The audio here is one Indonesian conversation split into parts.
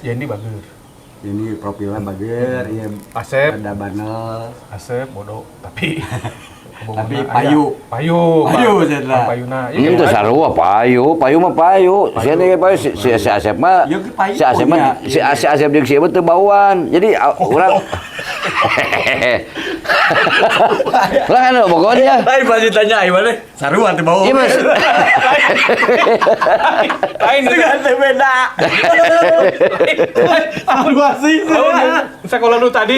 Yendi bager. Ini profilnya bager, iya. Asep. Ada banel. Asep bodoh tapi payu. Payu saya. Payuna. Itu sarua payu mah payu. Sia nih payu si Asep mah. Si Asep mah si Asep jeung si teu bauan. Jadi urang lah kan pokoknya. Lain pasti tanya ai mana? Sarua teu bau. Iya Mas. Lain teu beda. Apa gua sih? Sekolah lu tadi.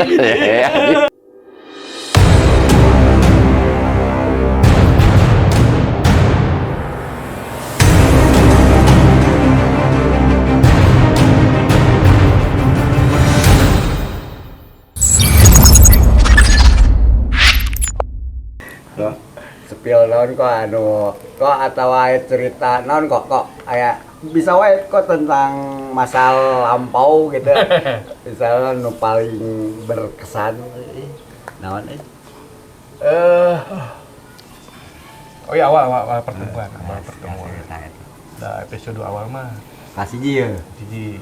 Spill naon kok kok atawa cerita naon kok aya bisa wae kok tentang masa lampau gitu. Misalnya nu paling berkesan naon Oh iya awal pertemuan. Da episode awal mah kasih ya. Hiji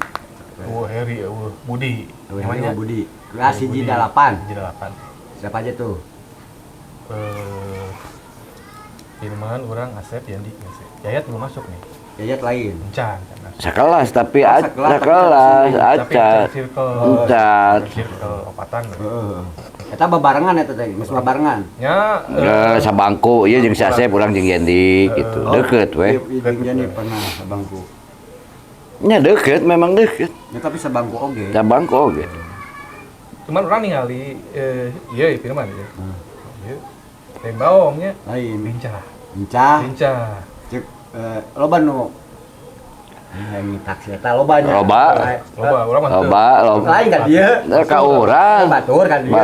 Heri, Budi. Namanya Budi. Kasih Ji 8. Siapa aja tuh? Firman, orang, Asep, Yendi, Yayat belum masuk nih. Yayat lain. Encan. Sekelas tapi sekelas acat. Circle opatan. Eta babarengan eta teh, geus babarengan. Ya, sabangku ieu jeung si Asep urang jeung Yendi gitu. Deukeut we. Jeung pernah sabangku. Nya deukeut, memang deukeut. Ya tapi sabangku oge. Sabangku oge. Cuman orang ningali ieu Firman ya. Ieu Tembawongnya lain. Lincah. Cek loba nu yang taksi eta lobanya. Loba, lain kan dia. Ka urang. Batur kan dia.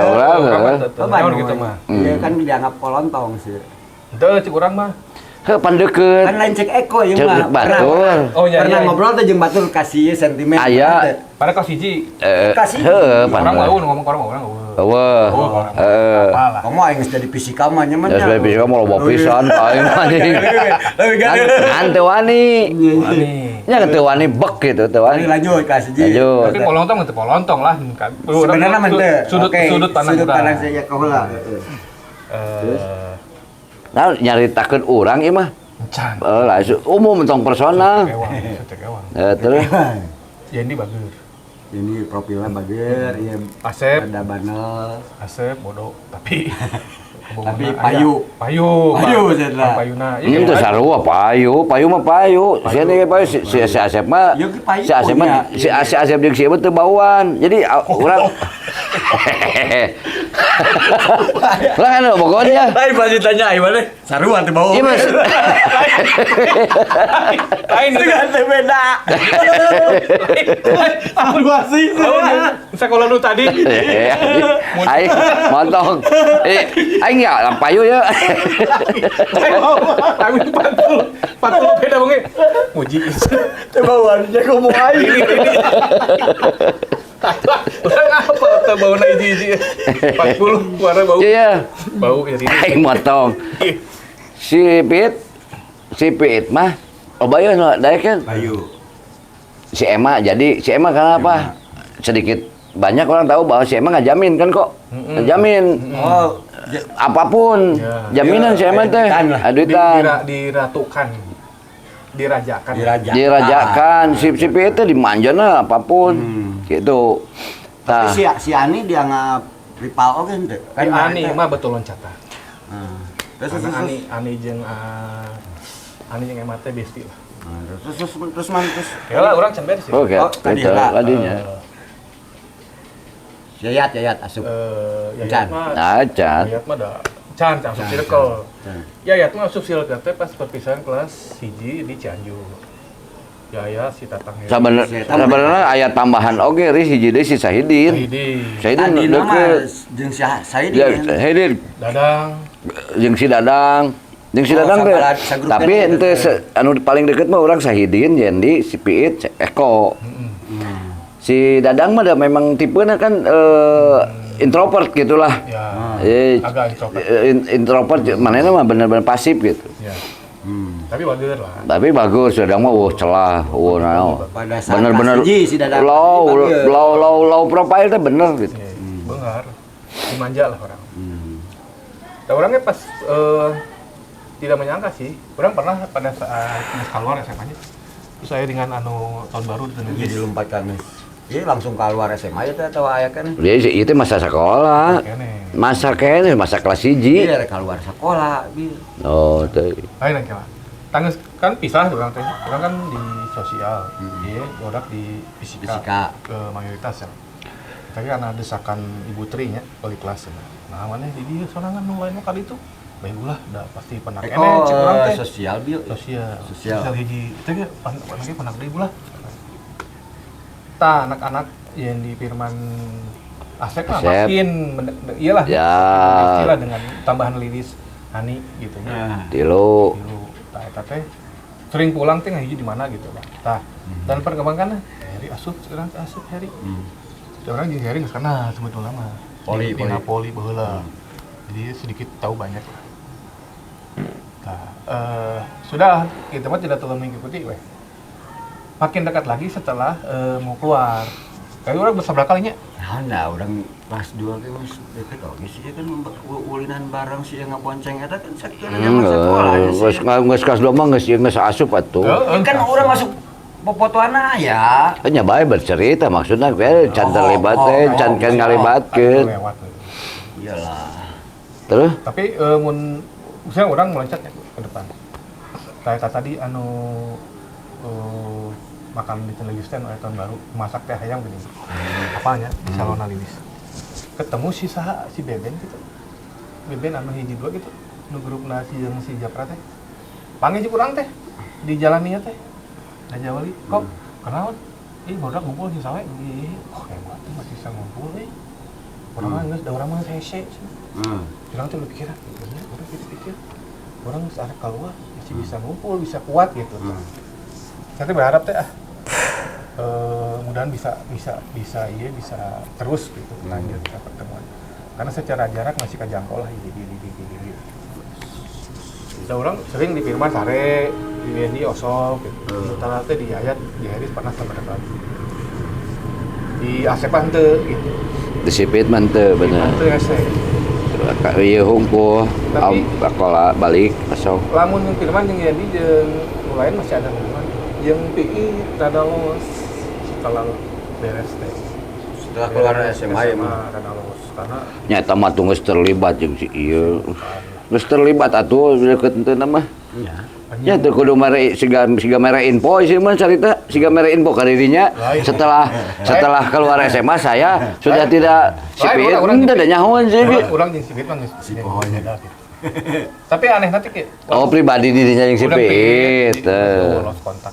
Loba gitu mah. Dia kan dianggap polontong sih. Henteu cik urang mah. Pan deukeut. Kan lain cek Eko ieu mah. Batur. Pernah ngobrol teh jeung Batur kasih sentimen. Aya. Pada kau siji. Kasih. Orang mau ngomong orang mau. Kamu aing geus jadi fisika mah nya mah. Ya jadi fisika mah loba pisan aing anjing. Kan teu wani. Nya teu wani bek gitu teu wani. Lanjut ka siji. Tapi polontong teu polontong lah kan. Sebenarnya mah sudut pandang saya kaula. Nah nyaritakeun urang ieu mah. Encan. Lah umum tong personal. Terus Yendi bager. Ini profilnya bager, iya. Asep. Ada banel. Asep bodoh tapi payu saya. Payuna. Itu sarua payu mah payu. Sia nih payu si Asep mah. Si Asep jeung si teu bauan. Jadi urang lah kan pokoknya. Lain pasti tanya ai mana? Sarua teu bau. Iya Mas. Lain teu beda. Apa gua sih? Sekolah lu tadi. Aing montong. Aing ya payu ya. Aing 40 beda banget. Muji. Teu bauan jago mau aing. Urang apa teu bauna hiji 40 warna bau. Iya. Bau ya ini. Aing motong. Si Pit mah obayeun daek kan. Payu. Si Emma kenapa? Sedikit banyak orang tahu bahwa si Emma ngajamin kan kok. Ngajamin. Oh, apapun. Jaminan si Emma teh. Aduitan. Diratukan. Dirajakan. Si Pit teh dimanjana apapun. Gitu. Tapi si Ani dianggap rival oke henteu? Kan Ani mah betul loncatan. Terus Ani jeung Emma teh besti lah. Terus. Ya lah urang can beres ya. Oke. Itu ladinya. Yayat asup. Yayat mah. Yayat mah da can asup circle. Yayat mah asup circle teh pas perpisahan kelas 1 di Cianjur. Yayat si Tatang. Sebenarnya aya tambahan oge ri hiji deui si Sahidin. Sahidin deukeut jeung si Sahidin. Dadang. Jeung si Dadang teh. Tapi ente anu paling deket mah urang Sahidin, Yendi, si Piit, Eko. Si Dadang mah memang tipenya kan introvert gitulah. Ya. Agak introvert. Introvert manehna mah bener-bener pasif gitu. Ya. Tapi bagus lah. Tapi bagus, Dadang mah celah, naon. Pada saat Bener-bener kelas hiji si Dadang low profile teh bener gitu. Iya, beungar. Dimanja lah orang. Dan orangnya pas tidak menyangka sih. Orang pernah pada saat keluar SMA-nya. Terus saya dengan tahun baru jadi lompatkan. Iya langsung keluar SMA ya atau aya kan? Dia itu masa sekolah. Masa kelas 1. Iya keluar sekolah. Oh, teh. Lain lagi lah. Tangis kan pisah orang teh. Orang kan di sosial. Dia produk di fisika. Ke mayoritas ya. Tapi karena desakan Ibu Tri nya wali kelas. Nah, mana di dia sorangan nu lain kali itu. Baiklah, udah pasti pernah kene cek urang teh. Sosial bil. Sosial hiji. Itu ge panake pernah deui ulah. Tah anak-anak yang di Firman Asep mah makin iyalah. Ya. Istilah dengan tambahan Lilis Hani gitu nya. Tilu. Tah eta teh sering pulang teh hiji di mana gitu lah. Tah dan perkembangan Heri asup sekarang asup Heri. Orang jeung Heri geus kana sebetulnya mah. Poli baheula. Jadi sedikit tahu banyak lah. Nah, sudah kita mah tidak terlalu mengikuti weh. Makin dekat lagi setelah mau keluar. Kayak orang bersabda kalinya. Nah, orang kelas 2 ke mas deket oke sih kan ulinan bareng sih yang ngabonceng eta kan sakitnya sekolah. Geus kelas 2 mah geus asup atuh. Kan orang masuk popotoana ya. Nya bae bercerita maksudna can terlibat teh, can ngalibatkeun. Iyalah. Terus? Tapi mun misalnya orang meloncat ya ke depan. Kayak tadi makan di televisi tahun baru masak teh ayam gini. Apanya? Salona Lilis. Ketemu si Beben gitu. Beben hiji dua gitu. Nu grupna si Japra teh. Panggil jeung urang teh di jalan ieu teh. Aja wali kok kenaon? Bodak ngumpul si sawe. Hebat tuh masih bisa ngumpul euy. Urang mah geus da urang mah hese. Urang teh pikiran, urang pikir. Urang geus arek keluar masih bisa ngumpul, bisa kuat gitu. Nanti berharap teh mudahan bisa terus gitu lanjut ke pertemuan. Karena secara jarak masih kejangkau lah di. Ada orang sering di Firman sare, di Wendy Osok gitu. Setelah teh di Ayat, di Haris pernah sama dekat. Di Asepan teu gitu. Di Sipit mah teu bener. Teu hese. Ieu hungkul, sekolah balik asal. Lamun yang Firman jeung Wendy jeung lain masih ada hubungan. Yang PI rada los setelah beres teh. Setelah keluar SMA ya mah rada los karena Nyata mah tuh geus terlibat jeung si ieu. Geus terlibat atuh deket teu mah. Iya. Ya teu kudu mere siga mere info sih mah carita, siga mere info ka dirinya. Setelah keluar SMA saya sudah tidak sipit, teu da nyahoan sih. Urang jeung sipit mah geus beda gitu. Tapi aneh nanti ki. Oh pribadi dirinya jeung sipit. Los kontak.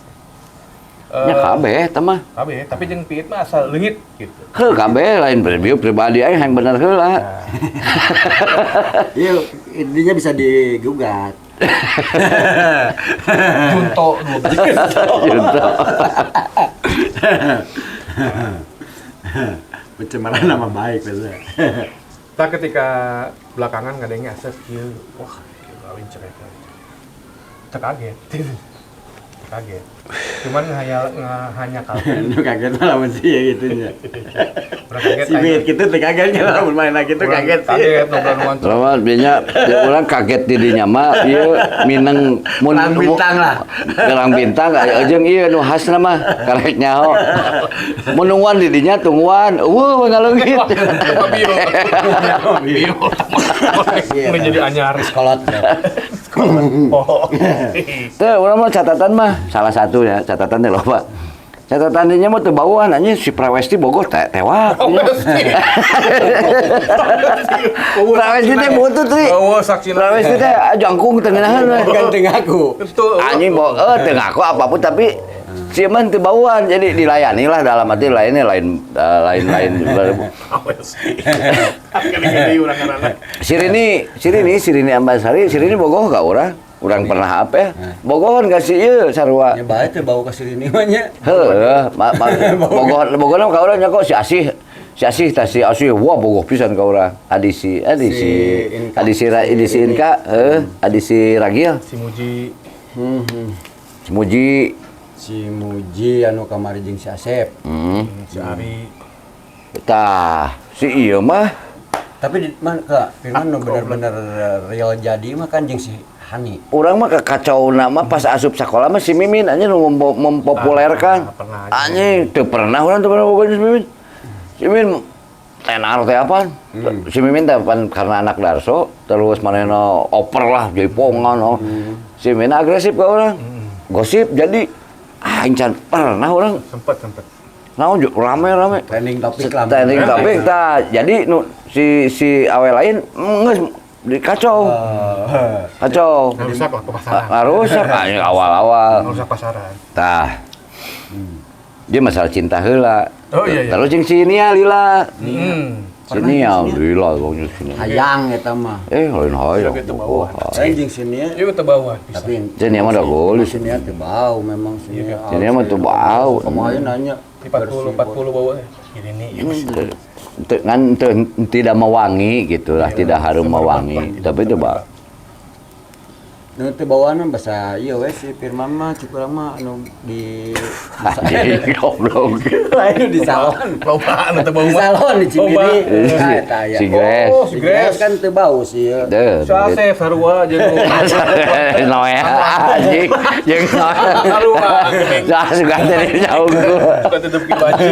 Nya kabeh tah mah. Kabeh, tapi jeung Piit mah asal leungit gitu. Heuh kabeh lain review pribadi aing yang bener heula. Iya, intinya bisa digugat. Junto 12. Junto. Pencemaran nama baik biasa. Nah, ketika belakangan ngadengnya asal kieu, wah, kawin cerai. Kaget. Kaget. Cuman hanya kaget. Lu kaget lamun sih ya gitunya. Kaget. Si Bit kitu teh kagetnya lamun main lagi tuh kaget sih. Kaget ngobrol-ngobrol. Lawan binya urang kaget dirinya mah ieu mineng mun bintang lah. Gelang bintang jeung ieu nu khasna mah karek nyaho. Mun nungguan di dinya tungguan, ngaleungit. Bio. Menjadi anyar Kolot. Oh. Teh urang mah catatan mah salah satu ya, catatan teh loba. Catatan dinya mah teu bauan anjing si Prawesti Bogor tewak. Prawesti teh butut teh. Oh, saksi Prawesti teh jangkung teu ngeunaheun Kan teu ngaku. anjing teu ngaku apapun tapi si mah teu bauan jadi dilayani lah dalam arti lain Sirini Ambasari Sirini bogoh ka urang pernah apa bogohan ka si ieu sarua Ya bae teh bau ka Sirini mah nya. heuh bogohan ka urang nya kok si Asih wah bogoh pisan ka urang adisi Inka Adisi Ragil si Muji Si Muji. Si Muji anu kamari jeung si Asep. Si Ari. Tah, si ieu mah Tapi di mana Kak? Firman nu bener-bener real jadi mah kan jeung si Hani. urang mah kekacau nama pas asup sekolah mah si Mimin anjing nu mempopulerkan. Pernah aja. Anjing teu pernah urang teu pernah boga si Mimin. Si Mimin tenar teh apaan? Si Mimin teh pan karena anak Darso terus manehna oper lah jadi pongan oh. Si Mimin agresif ka urang. Gosip jadi aing can pernah urang Sempet. naon rame. Trending topik lah. Trending topik tah. Jadi nu si awe lain geus dikacau. Kacau. Rusak lah ke pasaran. Rusak anjing awal-awal. Rusak pasaran. Tah. Dia masalah cinta heula. Oh, iya. Terus jeung si Nia Lila. Si Nia Lila wong si Nia. Hayang eta mah. Lain hayang. Gitu bawah. Lain jeung si Nia. Ieu teu bawah. Tapi Si Nia mah udah gulis. si Nia teu bau memang si Nia. Si Nia mah teu bau. Kumaha nanya. 40 bawah. Ini Tidak mewangi gitulah, tidak harum mewangi. Tapi itu bau. Nu teu bawaana basa ieu we si Firman mah cukurang mah anu di Anjing goblok. lain di salon. loba anu teu bau Di mah. salon di Cimbiri. Si- Nah, eta aya. si Gres. Oh, si Gres kan teu bau sih. Deuh. Si Asep sarua jeung Noe anjing jeung noe. sarua. Dah suka dari jauh gua. Suka tutup ki baci.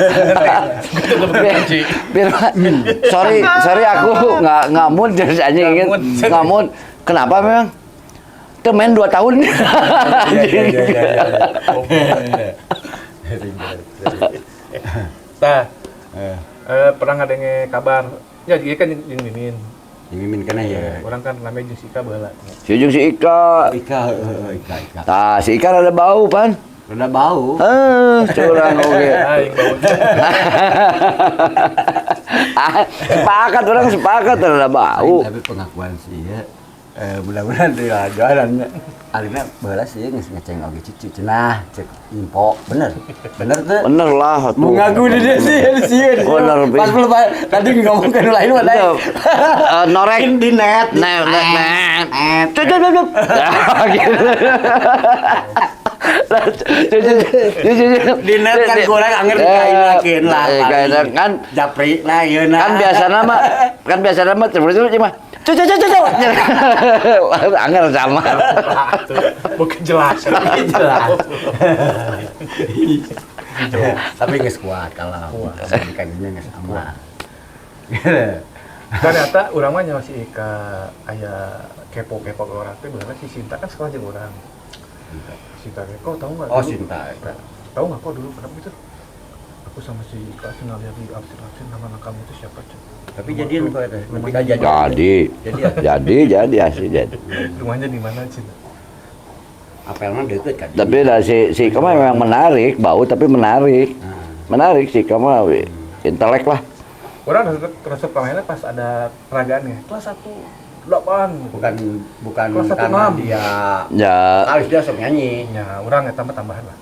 Suka tutup ki baci. Firman, sorry aku nggak mood jadi anjing Nggak mood. nggak mood. Kenapa memang? Itu main 2 tahun. Tah. Pernah ngadenge kabar. Ya ieu kan jeung Mimin. Mimin kana ya. Orang kan rame jeung si Ika baheula. Si Ujung si Ika. Ika. Tah, si Ika ada bau pan. Udah bau. Curang oge. Aing bau. Sepakat ada bau. Tapi pengakuan sih ya. Mudah-mudahan tidak jualan. Alina baheula sih geus ngeceng oge cucu cenah cek info. Bener tuh. Bener lah tuh. Mengaku di dia sih. Bener, Pas belum tadi ngomong ke lain mah tadi. Norek Di net. Net. Cup. Di net kan kurang anger dikainakeun lah. Kayak kan Japri nah ieu nah. kan biasana mah terus cuma cup. Anger sama. Bukan jelas. Jelas. Tapi geus kuat kalah. Dikagenya geus aman. Ternyata urang mah nyawa si Ika aya kepo-kepo ke orang teh bener si Sinta kan sekolah jeung urang. Sinta kok tahu enggak? Oh, Sinta. Tahu enggak kok dulu kenapa gitu? Aku sama si Ika kenal lihat di absen nama kamu itu siapa, Cuk? Tapi jadian kok eta. Tapi kan Jadi asli jadi. Rumahnya di mana, Cin? Apelna deket kan. Tapi lah si Ika mah memang menarik, bau tapi menarik. Menarik si Ika mah intelek lah. Orang resep pemainnya pas ada peragaannya kelas 1 8. Bukan Kelas satu karena enam. dia Ya, kalis dia sok nyanyi. Ya, orang eta mah tambahan lah.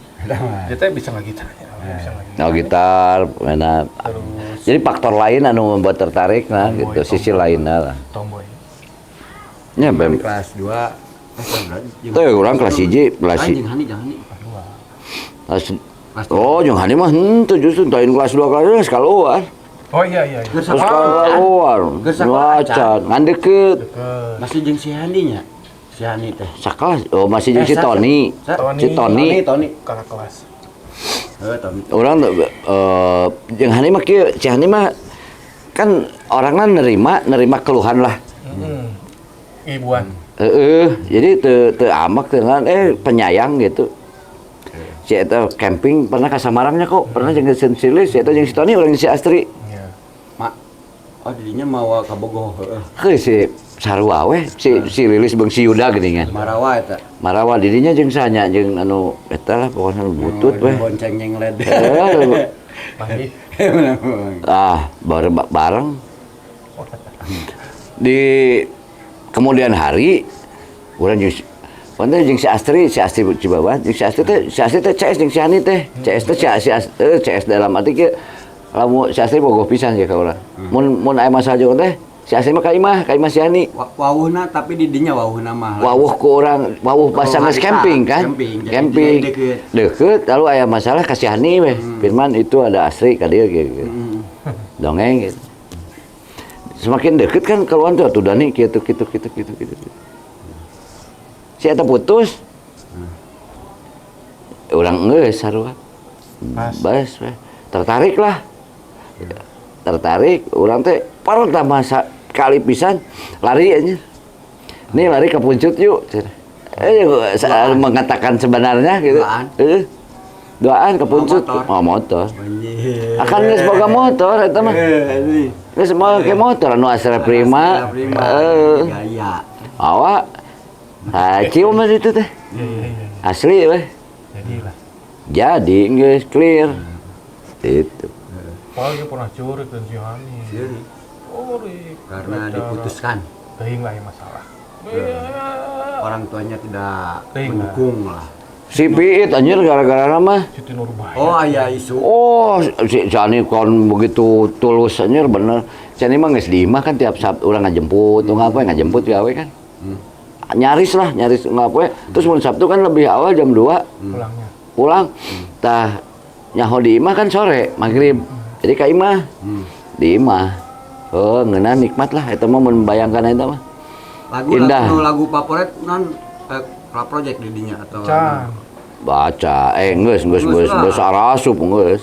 Dia teh bisa ngagitar ya, bisa ngagitar. no gitar, mainan. Terus Jadi faktor lain anu membuat tertarik nah Tomboy, gitu, sisi lainnya lah. tomboy. Ya, bem. Kelas 2. Tuh orang kelas 1, kelas Anjing Hani jangan nih. kelas Oh, jeung Hani mah henteu justru tain kelas 2 kelas keluar. Oh iya. Terus keluar. Wacan, ngan deket. Masih jeung si Hani nya. Si Hani teh. Sakelas. Oh, masih jeung si Tony. Si Tony. Kakak kelas. Tony. Orang jeung Hani mah kieu, si Hani mah kan orangna nerima keluhan lah. Ibuan. Jadi teu amak dengan penyayang gitu. Si eta camping pernah ka Samarangnya kok, pernah jeung si Silis, si eta jeung si Tony urang si Astri. Iya. Mak. Oh, didinya mawa ka Bogoh heueuh. Heuh si sarua we, si Lilis beung si Yuda geuningan. Marawa eta. Marawa didinya jeung sanya jeung anu eta lah pokona butut we. Bonceng yang led. Lagi. Bareng. Di kemudian hari urang jeung si Astri Cibabat, jeung si Astri teh CS jeung si Hani teh. CS teh CS dalam arti ke lamun si Astri bogoh pisan ya ka urang. Mun aya masalah jeung teh Si Asri mah ka imah si Hani. Wawuhna tapi di dinya wawuhna mah. Wawuh ku urang, wawuh pasangan camping kan? Camping. Deket, lalu aya masalah ka si Hani weh. Firman itu ada Asri ka dieu gitu. Dongeng gitu. Semakin deket kan keluar tuh Dani gitu. Si eta putus. Urang geus sarua. Bas weh. Tertarik lah. Tertarik, urang teh pertama kali pisan lari aja. Nih lari ke Puncut yuk. Mengatakan sebenarnya gitu. Doaan ke Puncut. Oh motor. Akan geus boga motor eta mah. Geus make motor anu Astra Prima. Gaya. Awak. Cium mah itu teh. Asli weh. Jadilah. Jadi geus clear. Itu. Oh, dia pernah curug dan si Hani. Karena diputuskan. Teuing lah yang masalah. Orang tuanya tidak Teuing lah. mendukung lah. Si Piit anjir gara-gara nama. Siti Nurbaya. Oh, aya isu. Oh, si Cani kon begitu tulus anjir bener. Cani mah geus di imah kan tiap Sabtu urang ngajemput, ngapoe ngajemput gawe kan. Nyaris ngapoe. Terus mun Sabtu kan lebih awal jam 2 Pulangnya. pulang. Tah nyaho di imah kan sore maghrib. Jadi ka imah. Di imah. Oh, ngeunah nikmat lah eta mah membayangkan eta mah. Indah. Lagu favorit non project di dinya atau Can. Baca, geus arasup geus.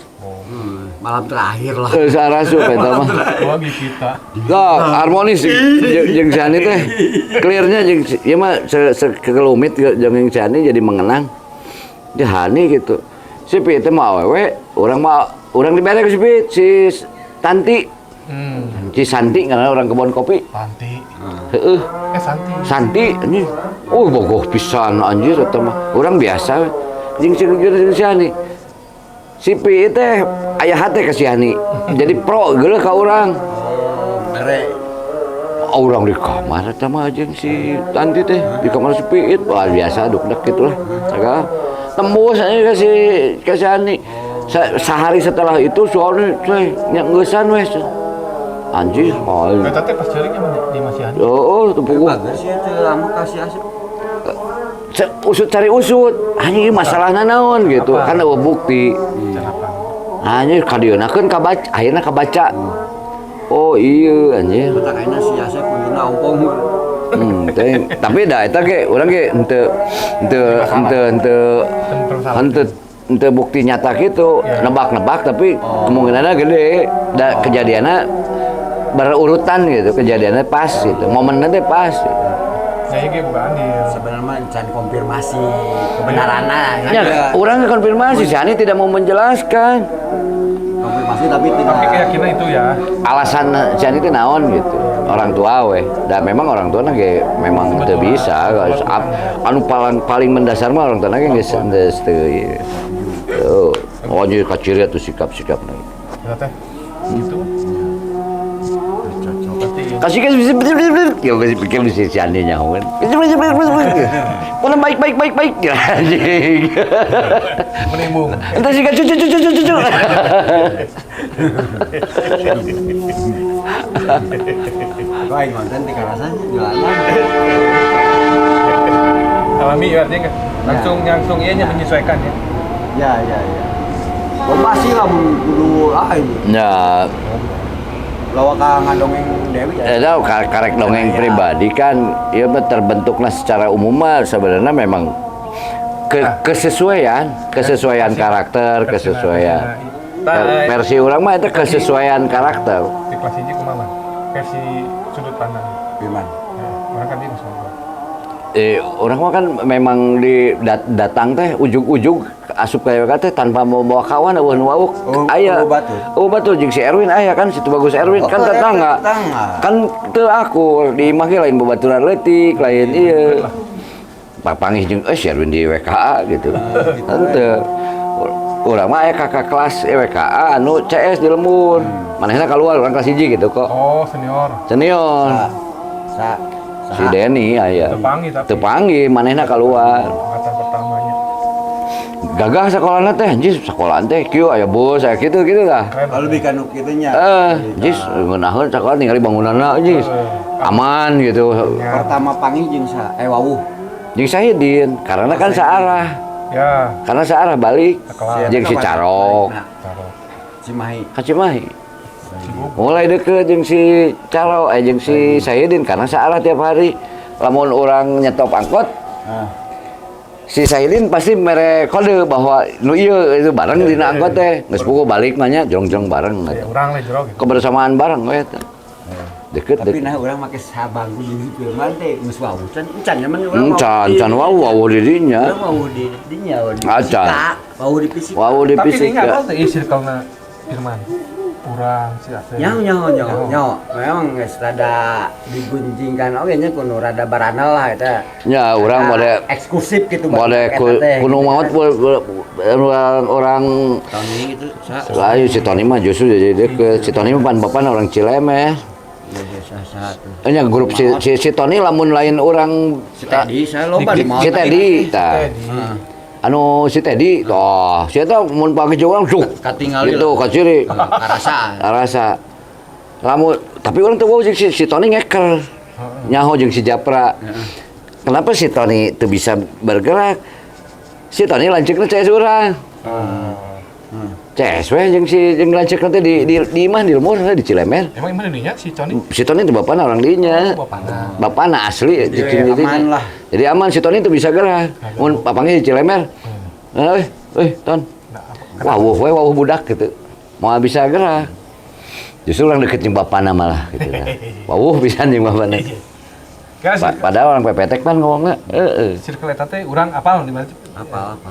malam terakhir lah. Geus arasup eta mah. Oh, kita. Harmonis jeung Sani teh. Clearnya jeung ieu mah sekelumit jeung Sani jadi mengenang. Dia Hani gitu. Si Pi teh mah awewe, urang dibere ku si Pi, si Tanti. Si Santi karena orang kebon kopi. Tanti. Heeh. Santi. Anjing. Oh, bogoh pisan anjir eta mah. Urang biasa jeung si Hani. Si Pi teh aya hate ka si Hani. Jadi pro geuleuh ka urang. Mere. Urang di kamar eta mah jeung si Tanti teh di kamar si Pi biasa duk-duk gitu lah. Sagala tembus aja ke si Hani. Sehari setelah itu soalnya nya ngeusan wes. Anjir, Eta teh pas ceuring di masih Hani. Tepung. Bagus ya teh lamu kasih asap. Usut cari usut. Anjir masalahna naon gitu. Kan eueuh bukti. Anjir kadieunkeun kabaca, akhirna kabaca. Oh iya anjir. Eta kayaknya si Asep kuduna ompong. Tapi dah eta ge urang ge henteu bukti nyata gitu. Nebak-nebak tapi kemungkinannya gede. Da kejadiannya berurutan gitu, kejadiannya pas gitu. Momennya teh pas gitu. Saya ge bukan andil. Sebenarnya can konfirmasi kebenaranna. Ya, orang konfirmasi, si Hani tidak mau menjelaskan. Konfirmasi tapi tidak. Tapi keyakinan itu ya. Alasan si Hani itu naon gitu. Orang tua weh. Dan memang orang tua ge memang teu bisa. Anu paling mendasar mah orang tua ge geus teu. Tuh, oh jadi kaciri atuh sikap-sikapna. Ya teh. Gitu. Kasih ya kasih pikir bisa si Hani nyahoan. Mana baik. Anjing. Menimbung. Entah sih cucu. Kau yang nonton di karasannya jualan. Alami artinya kan langsung ianya menyesuaikan ya. Ya. Kau masih lah dulu ini. Ya, Lawa ka ngandongeng Dewi ya. karek dongeng pribadi kan, ya terbentuklah secara umum mah sebenarnya memang kesesuaian karakter, kesesuaian versi orang mah itu kesesuaian karakter. Di kelas ini kumaha? Versi sudut pandang. Gimana? Orang kan dia semua. Orang mah kan memang datang teh ujug-ujug asup kayak teh tanpa mau bawa kawan eueuh aya. Oh batur jeung si Erwin aya kan situ bagus Erwin kan tetangga. Kan teu aku di imah ge lain babaturan leutik lain ieu. Papanggih jeung si Erwin di WKA gitu. Henteu. Urang mah aya kakak kelas WKA anu CS di lembur. Manehna keluar urang kelas 1 gitu kok. Oh, senior. Si Denny aya. Teu panggih tapi. Teu panggih manehna keluar. Angkatan pertamanya. gagah sekolahna teh, jis sekolahan teh kieu aya bos aya kitu lah. Kalau lebih kan kitunya. Jis ngeunaheun sekolah ningali bangunanna jis. Aman gitu. Pertama panggil jeung wawuh. Jeung Sahidin karena kan searah. Ya, Karena searah balik Sekelas. jeung si Carok, Cimahi. ka Cimahi. Mulai deket jeung si Carok jeung si Sahidin karena searah tiap hari. Lamun orang nyetop angkot, si Sahidin pasti mere kode bahwa nu ieu itu bareng dina angkot teh. Geus pukul balik mah nya jong-jong bareng. ya urang lah jero gitu. Kebersamaan bareng we teh. Deket Tapi deket. nah urang make sabangku di firman teh geus wawuh can nyaman urang. Can wawuh di dinya. Urang wawuh di dinya wawuh di Acan. fisika. Wawuh di fisika. Wawuh di Tapi ini fisika. apa tuh circle-na Firman? Urang si Asep. Nyaho. Memang geus rada digunjingkan oge nya kudu rada baranel lah eta. Ya, urang mode eksklusif gitu mode kuno maot orang Tony gitu. lain si Tony mah justru jadi deket. Si Tony mah pan orang Cilemes. Satu. Nya grup si Tony lamun lain orang Si Teddy saya loba di si Teddy tah. Anu si Teddy toh si eta mun pake urang cuk Katinggal gitu ka ciri rasa lamun tapi urang teu wau jeung si Tony ngeker nyaho jeung si Japra. Kenapa si Tony teu bisa bergerak? Si Tony lanceukna CS urang. CS we jeung lanceukna teh di imah di lemur di Cilemer. Emang mana nih si Tony? Si Tony teh bapana orang dinya. Bapana asli Jadi aman lah. Jadi aman si Tony teu bisa gerak. Mun papangnya di Cilemer. Ton. Wawuh budak gitu. Mau bisa gerak. Justru orang deket jeung bapana malah gitu lah. Wawuh pisan jeung bapana. Padahal orang pepetek kan ngomongna. Circle eta teh urang apal di mana? Apa?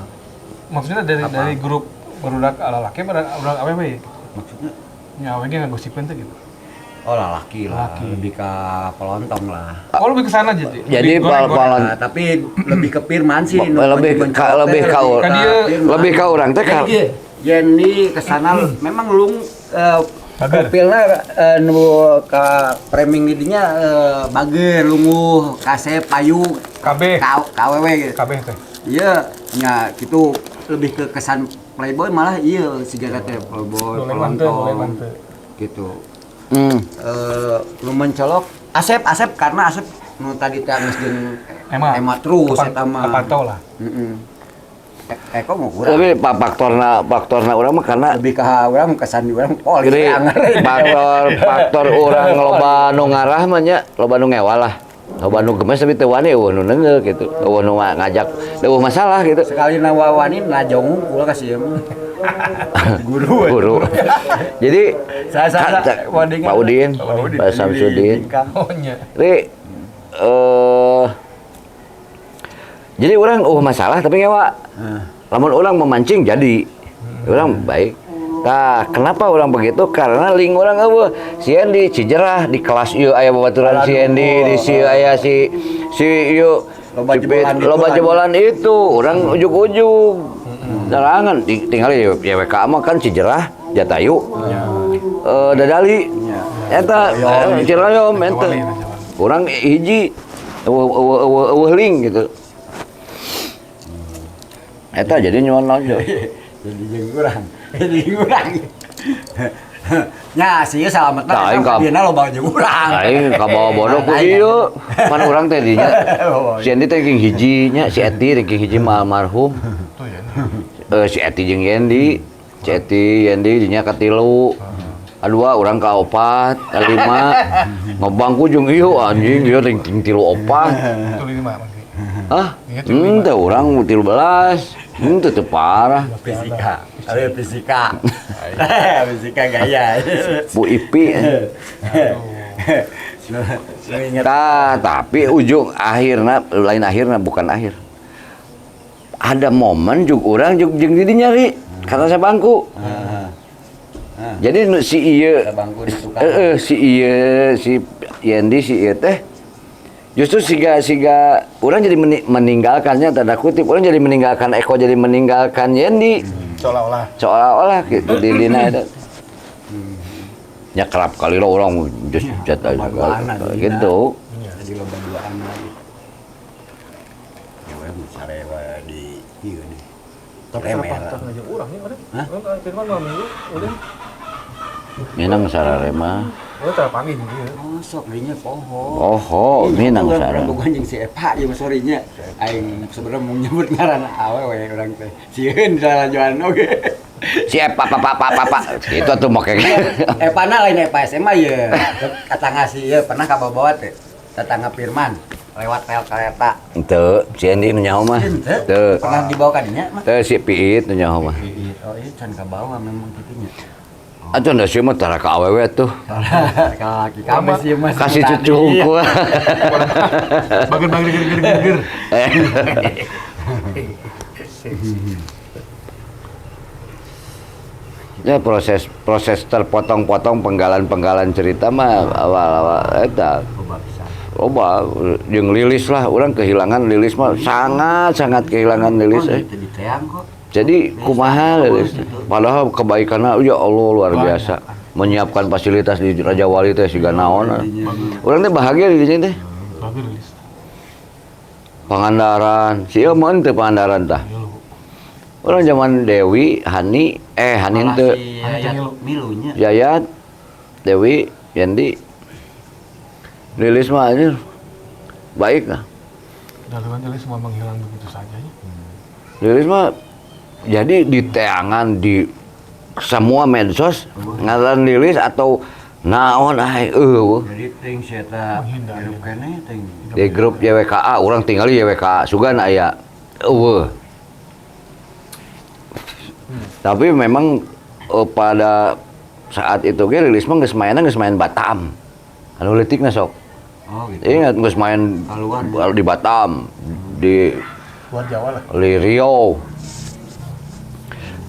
Maksudnya dari grup barudak ala laki pada urang apa we? Maksudnya Nyawa ge ngagosipkeun teh gitu. oh laki lah, lebih ke pelontong lah. Oh lebih ke sana jadi. Jadi balon Tapi lebih ke Firman sih. lebih ka urang teh ka Jenny kesana memang lung Pilna nu ka framing didinya bager lunguh kasep payu KB KWW gitu. KB teh. Iya nya gitu lebih ke kesan playboy malah iya sigana teh playboy pelontong gitu. Lu mencolok Asep karena Asep nu tadi teh geus jeung Emma terus eta mah. Kepantau lah. Eko mau kurang. Tapi faktorna urang mah karena Lebih ke urang kesan urang polis. jadi faktor urang loba nu ngarah mah nya loba nu ngewal lah. Loba nu gemes tapi teu wani eueuh nu neungeul gitu. Eueuh nu ngajak eueuh masalah gitu. Sekali nawawani najong kula kasih mah. Guru. Jadi Saya Pak Udin, Pak Samsudin. Oh nya. Jadi jadi orang masalah tapi ngewa. Lamun orang memancing jadi orang baik. Nah, kenapa orang begitu? Karena ling orang si Endi Cijerah di kelas ieu aya babaturan si Endi di si aya si ieu loba jebolan itu orang ujug-ujug. Darangan tinggal ya WK mah kan Cijerah Jatayu. Dadali. Eta Ciroyom eta. Urang hiji eueuh ling gitu. Eta jadi nyuon aja. Jadi urang. Nya sih salametna dina loba jeung urang. Aing ka bawa bodoh ku ieu. Pan urang teh dinya. Si Endi teh geuing hiji nya, si Eti ranking hiji almarhum. Tuh ya. Si Eti jeung Yendi. Si Eti Yendi dinya katilu. Kadua urang ka opat, kalima. Ngobangku jeung ieu anjing ieu ranking 3 opat. Itu 5 masih. Hah? Teu urang 13. Teu parah. Fisika. Fisika gaya. Bu Ipi. Tapi ujung akhirnya bukan akhir. Ada momen juga orang jeung di nyari kata saya bangku. Jadi si ieu si Yendi si ieu teh justru siga orang jadi meninggalkannya tanda kutip orang jadi meninggalkan Eko jadi meninggalkan Yendi. Seolah-olah gitu di dina itu. Ya kerap kali lo orang just jatuh gitu. Jadi loba duaan lagi. Ya we sarewa di ieu nih. Tapi kenapa ngajak orang ya, udah. Hah? Kan Firman malam minggu, udah. Minang sararema. Udah terpanggil gitu. Oh, sok dinya poho. Oh, minang sararema. Bukan jeung si Epa jeung sorinya. Aing sebenarnya mau nyebut ngaran awewe urang teh. Sieun dalajuan oge. Si Epa papa. Itu tuh mau kayak. Epa na lain Epa SMA ya. Kata ngasih ya pernah kabawa teh. Tetangga Firman lewat rel kereta. Itu si Andi nyaho mah. Tuh. Pernah dibawa ka dinya mah. Tuh si Piit nyaho mah. Oh, iya can kabawa memang kitunya. Atuh da sieun mah tara ka awewe tuh. Kalau laki kami sih mas Kasih cucu hungkul. Bager ger. Ya proses terpotong-potong penggalan cerita mah awal-awal eta. Loba jeung Lilis lah, urang kehilangan Lilis mah sangat kehilangan Lilis. Jadi teang kok. Jadi kumaha Lilis? Padahal kebaikanna ya Allah luar biasa. Menyiapkan fasilitas di Raja Wali teh siga naon. Urang teh bahagia di dinya teh. Bager Lilis. Pangandaran, sieu mun teu Pangandaran tah. Urang zaman Dewi, Hani teu Milunya. Yayat, Dewi, Yandi, Lilis mah anjir baik lah. Daluan Lilis semua menghilang begitu saja ya. Lilis mah jadi di teangan di semua medsos ngaran Lilis atau naon Jadi ting eta Menghindari. hirup keneh ting. di grup YWKA urang tinggal di YWKA sugan aya Tapi memang pada saat itu ge Lilis mah geus main Batam. Anu leutikna sok. Oh gitu. Ingat geus main Keluar. di Batam, di Luar Jawa lah. di Riau.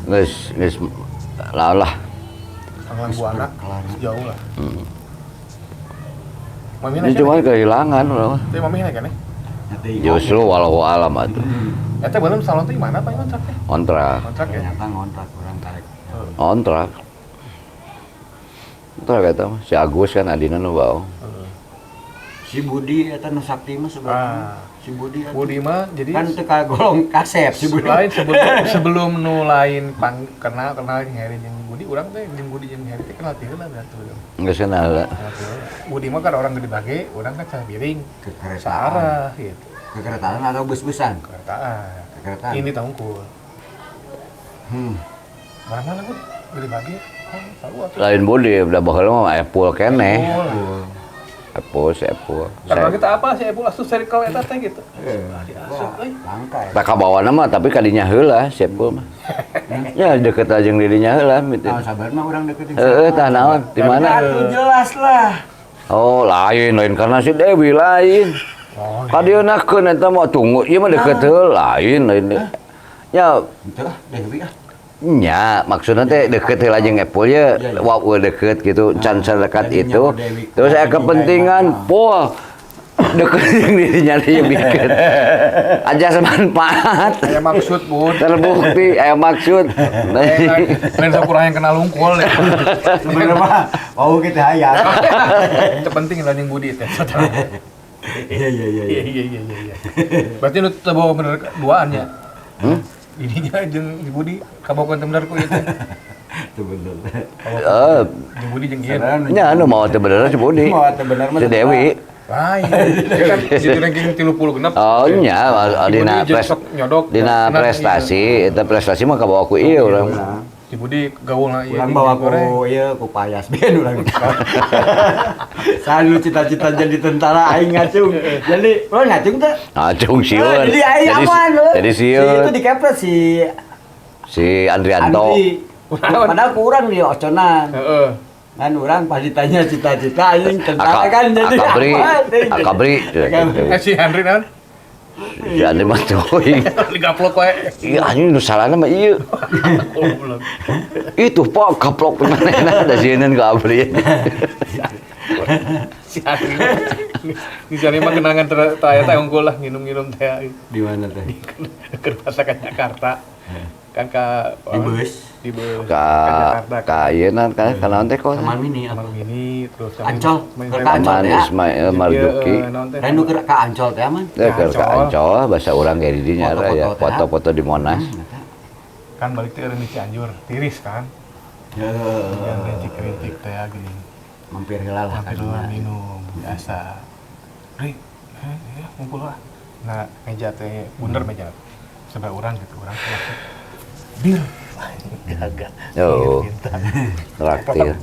Geus lah. Tanggalan Buana jauh lah. Mami Ini cuma kehilangan urang. Tapi mami naik kan ya? Justru walau alam atuh. Eta belum salon teh mana Pak kontrak teh? Kontrak. Kontrak ya. Ternyata ngontrak kurang tarik. Kontrak. Kontrak eta mah si Agus kan adina nu bawa. Si Budi eta nu sakti mah sebenarnya. Si Budi Budi mah jadi kan teu golong kasep si Budi. lain sebelum nu lain kenal yang Heri jeung Budi urang teh jeung Budi jeung Heri teh kenal teh heula berarti belum. Geus kenal lah. Budi mah kan orang gede bage, urang kan cara piring. Kekeretaan. Saarah gitu. Kekeretaan atau bus-busan? Keretaan. Kekeretaan. Ini tangkul. Mana pun gede bage. Tahu atuh. Lain Budi udah baheula mah Apple keneh. Oh. Apple. Karena kita apa sih Epul asup circle eta teh gitu. Asup euy. Langka ya. Tak kabawana mah tapi kadinya heula si Apple mah. Ya deket aja jeung dirinya heula gitu. Nah, sabar mah urang deketin. Tah naon? Di mana? Atuh jelas lah. Oh, lain karena si Dewi lain. Oh. Kadienakeun eta mah tunggu, ieu mah deket heula lain. Ya, Itu lah, Dewi ah. nya maksudnya teh deket heula jeung Apple ya, wah deket gitu, can dekat itu. Terus saya kepentingan, poh deket jeung dirinya dia bikin. Aja semanfaat. Aya maksud Bud. Terbukti aya maksud. Lain sakurang yang kenal unggul ya. Sebenarnya mah mau kita hayat. Terpenting lah yang Budi teh. Iya. Berarti lu teu bawa bener duaan ya? Ininya jeung di Budi kabogohan teh bener ku ieu teh. Itu bener. Jeung Budi jeung ieu. Nya anu mau teh bener si Budi. Mau teh bener mah Si Dewi. Lain. Dia kan di ranking 30 genep. Oh nya dina prestasi, eta prestasi mah kabawa ku ieu urang. Si Budi gaul na ieu. Urang bawa ku ieu ku payas ben urang. Selalu cita-cita jadi tentara aing ngacung. Jadi urang ngacung teh. Acung sieun. Jadi aing aman. Jadi Si sieun. itu dikepret si Andrianto. Andi. Padahal kurang di oconan. Heeh. Kan orang pas ditanya cita-cita aing tentara kan jadi Akabri. Si Henry naon? Si Andri mah teuing. Digaplok wae. Iya anjing nu salahna mah ieu. Itu Pak gaplok manehna da sieun ka abri. Si Henry. Di sana mah kenangan ternyata unggul lah nginum-nginum teh. di mana teh? Ke Pasar Jakarta. Kan Di bus. Di bus. Ka ieu naon ka naon teh kok. Taman mini apa? Amal ini terus Ancol. Taman Ismail Marzuki. Rendu ke Ancol teh aman. Teh keur ka Ancol bahasa urang ge di dinya ya foto-foto di Monas. kan balik teh di Cianjur tiris kan yang rintik teh gini mampir heula lah mampir lah minum biasa Ri ya ngumpul lah nah meja teh bundar meja sebelah orang gitu orang masuk bir gagah Oh. Traktir.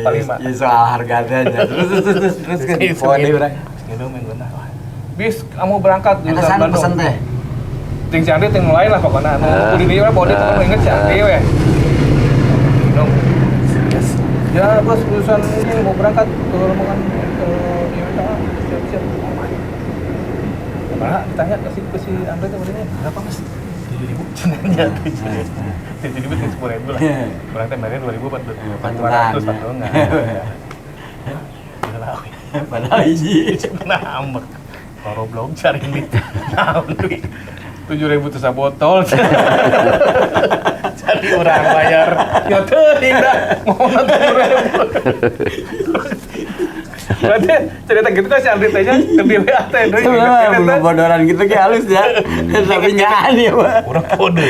paling mah Ya soal harganya terus kan poni urang. minum yang benar bis kamu berangkat Eta san pesen teh. ting si Andri ting lain lah pokoknya anu di dia body tuh inget si Andri weh minum ya bos urusan ini mau berangkat ke rombongan ke Yaudah siap-siap nah ditanya ke si Andri tuh ini berapa mas 7.000 cenanya 7.000 ke 10.000 lah orang teh bayarnya 2.000 Patungan. 400 patungan udah lah Padahal hiji. nah ambek kalau blog cari ini nah 7.000 tuh sabotol jadi orang bayar ya teuing dah mau 7.000 berarti cerita gitu kan si Andri tanya ke dia teh Sebenarnya bodoran gitu kayak halus ya. Tapi nyaan ya, Pak. orang kode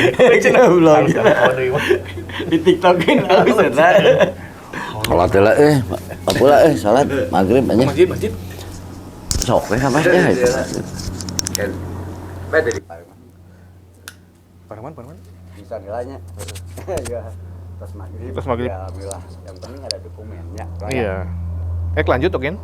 Belum. kode Di TikTokin halus ya. Salat heula apalah salat magrib aja. masjid Sok we kamar ya. Kan beda di Parman bisa nilainya. Ya. Pas maghrib. Pas maghrib. Ya, alhamdulillah. Yang penting ada dokumennya. iya lanjut Okin